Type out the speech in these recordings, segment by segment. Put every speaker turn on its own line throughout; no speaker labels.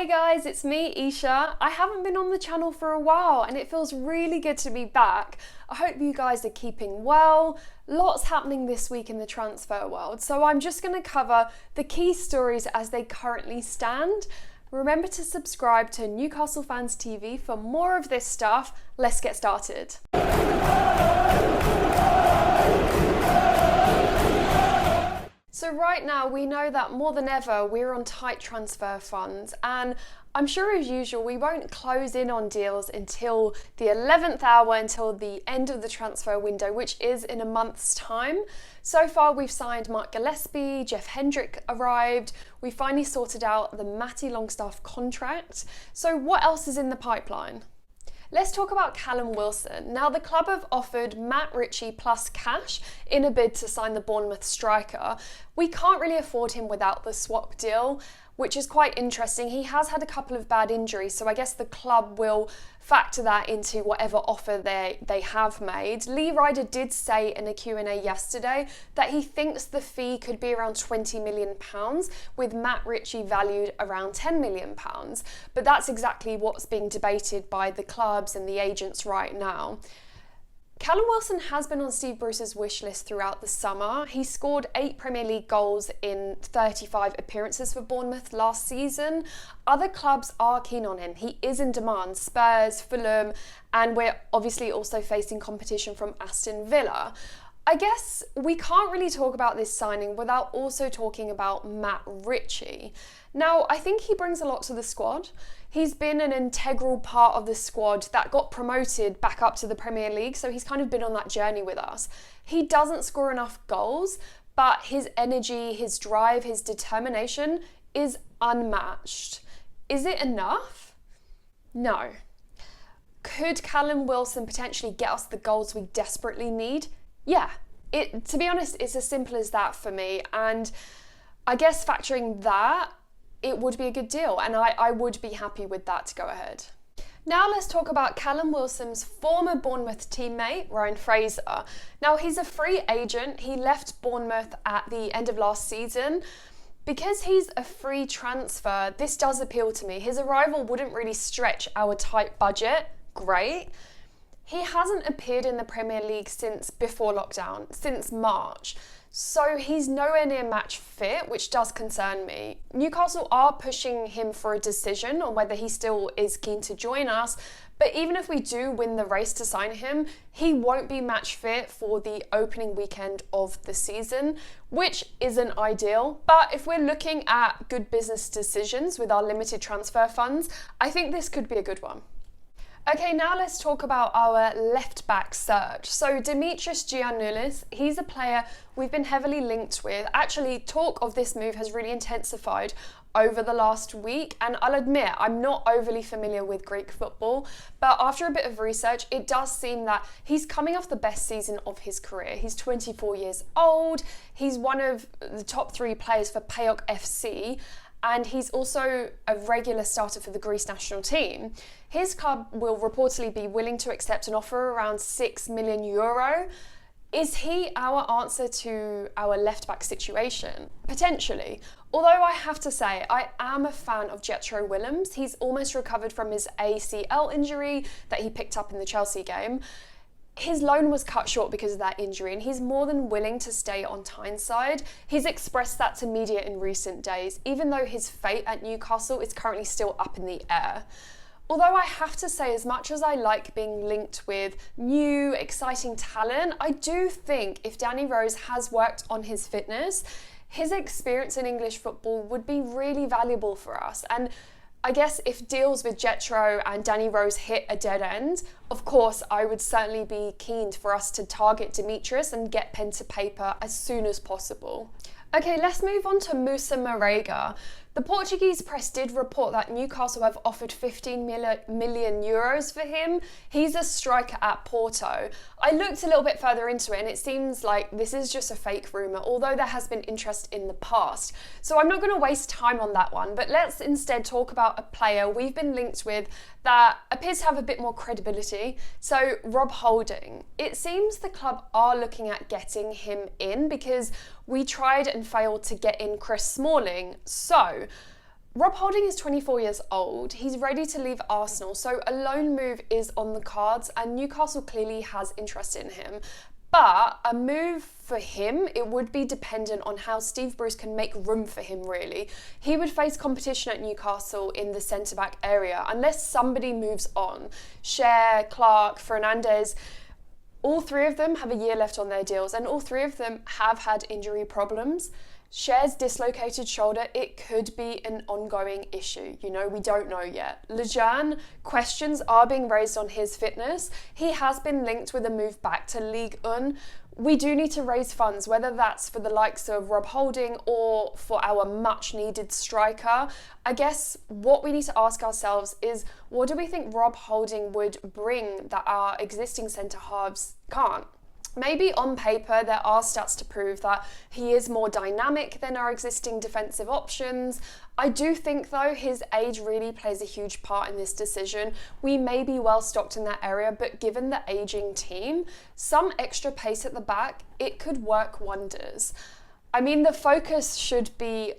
Hey guys, it's me, Eisha. I haven't been on the channel for a while and it feels really good to be back. I hope you guys are keeping well. Lots happening this week in the transfer world, so I'm just going to cover the key stories as they currently stand. Remember to subscribe to Newcastle Fans TV for more of this stuff. Let's get started. So right now we know that more than ever we're on tight transfer funds, and I'm sure as usual we won't close in on deals until the 11th hour, until the end of the transfer window, which is in a month's time. So far we've signed Mark Gillespie, Jeff Hendrick arrived, we finally sorted out the Matty Longstaff contract. So what else is in the pipeline? Let's talk about Callum Wilson. Now, the club have offered Matt Ritchie plus cash in a bid to sign the Bournemouth striker. We can't really afford him without the swap deal, which is quite interesting. He has had a couple of bad injuries, so I guess the club will factor that into whatever offer they have made. Lee Ryder did say in a Q&A yesterday that he thinks the fee could be around £20 million, with Matt Ritchie valued around £10 million. But that's exactly what's being debated by the clubs and the agents right now. Callum Wilson has been on Steve Bruce's wish list throughout the summer. He scored 8 Premier League goals in 35 appearances for Bournemouth last season. Other clubs are keen on him. He is in demand. Spurs, Fulham, and we're obviously also facing competition from Aston Villa. I guess we can't really talk about this signing without also talking about Matt Ritchie. Now, I think he brings a lot to the squad. He's been an integral part of the squad that got promoted back up to the Premier League, so he's kind of been on that journey with us. He doesn't score enough goals, but his energy, his drive, his determination is unmatched. Is it enough? No. Could Callum Wilson potentially get us the goals we desperately need? Yeah. To be honest, it's as simple as that for me, and I guess factoring that, it would be a good deal, and I would be happy with that to go ahead. Now let's talk about Callum Wilson's former Bournemouth teammate, Ryan Fraser. Now he's a free agent. He left Bournemouth at the end of last season. Because he's a free transfer, this does appeal to me. His arrival wouldn't really stretch our tight budget. Great. He hasn't appeared in the Premier League since before lockdown, since March. So he's nowhere near match fit, which does concern me. Newcastle are pushing him for a decision on whether he still is keen to join us, but even if we do win the race to sign him, he won't be match fit for the opening weekend of the season, which isn't ideal. But if we're looking at good business decisions with our limited transfer funds, I think this could be a good one. Okay, now let's talk about our left-back search. So Dimitris Giannoulis, he's a player we've been heavily linked with. Actually, talk of this move has really intensified over the last week, and I'll admit I'm not overly familiar with Greek football, but after a bit of research, it does seem that he's coming off the best season of his career. He's 24 years old, he's one of the top 3 players for PAOK FC, and he's also a regular starter for the Greece national team. His club will reportedly be willing to accept an offer around €6 million. Is he our answer to our left-back situation? Potentially. Although I have to say, I am a fan of Jetro Willems. He's almost recovered from his ACL injury that he picked up in the Chelsea game. His loan was cut short because of that injury, and he's more than willing to stay on Tyneside. He's expressed that to media in recent days, even though his fate at Newcastle is currently still up in the air. Although I have to say, as much as I like being linked with new, exciting talent, I do think if Danny Rose has worked on his fitness, his experience in English football would be really valuable for us. And I guess if deals with Jetro and Danny Rose hit a dead end, of course, I would certainly be keen for us to target Dimitris and get pen to paper as soon as possible. Okay, let's move on to Moussa Maiga. The Portuguese press did report that Newcastle have offered €15 million for him. He's a striker at Porto. I looked a little bit further into it and it seems like this is just a fake rumour, although there has been interest in the past. So I'm not going to waste time on that one, but let's instead talk about a player we've been linked with that appears to have a bit more credibility. So Rob Holding. It seems the club are looking at getting him in because we tried and failed to get in Chris Smalling. So Rob Holding is 24 years old. He's ready to leave Arsenal, so a loan move is on the cards, and Newcastle clearly has interest in him. But a move for him, it would be dependent on how Steve Bruce can make room for him, really. He would face competition at Newcastle in the centre-back area unless somebody moves on. Cher, Clark, Fernandes, all three of them have a year left on their deals, and all three of them have had injury problems. Cher's dislocated shoulder, it could be an ongoing issue. You know, we don't know yet. Lejeune, questions are being raised on his fitness. He has been linked with a move back to Ligue 1. We do need to raise funds, whether that's for the likes of Rob Holding or for our much needed striker. I guess what we need to ask ourselves is, what do we think Rob Holding would bring that our existing centre halves can't? Maybe on paper there are stats to prove that he is more dynamic than our existing defensive options. I do think though his age really plays a huge part in this decision. We may be well stocked in that area, but given the ageing team, some extra pace at the back, it could work wonders. I mean, the focus should be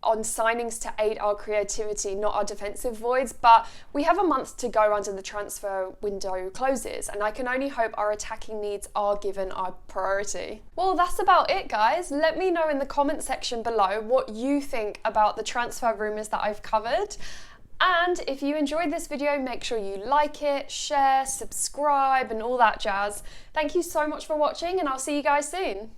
on signings to aid our creativity, not our defensive voids, but we have a month to go until the transfer window closes, and I can only hope our attacking needs are given our priority. Well, that's about it, guys. Let me know in the comment section below what you think about the transfer rumours that I've covered. And if you enjoyed this video, make sure you like it, share, subscribe, and all that jazz. Thank you so much for watching, and I'll see you guys soon.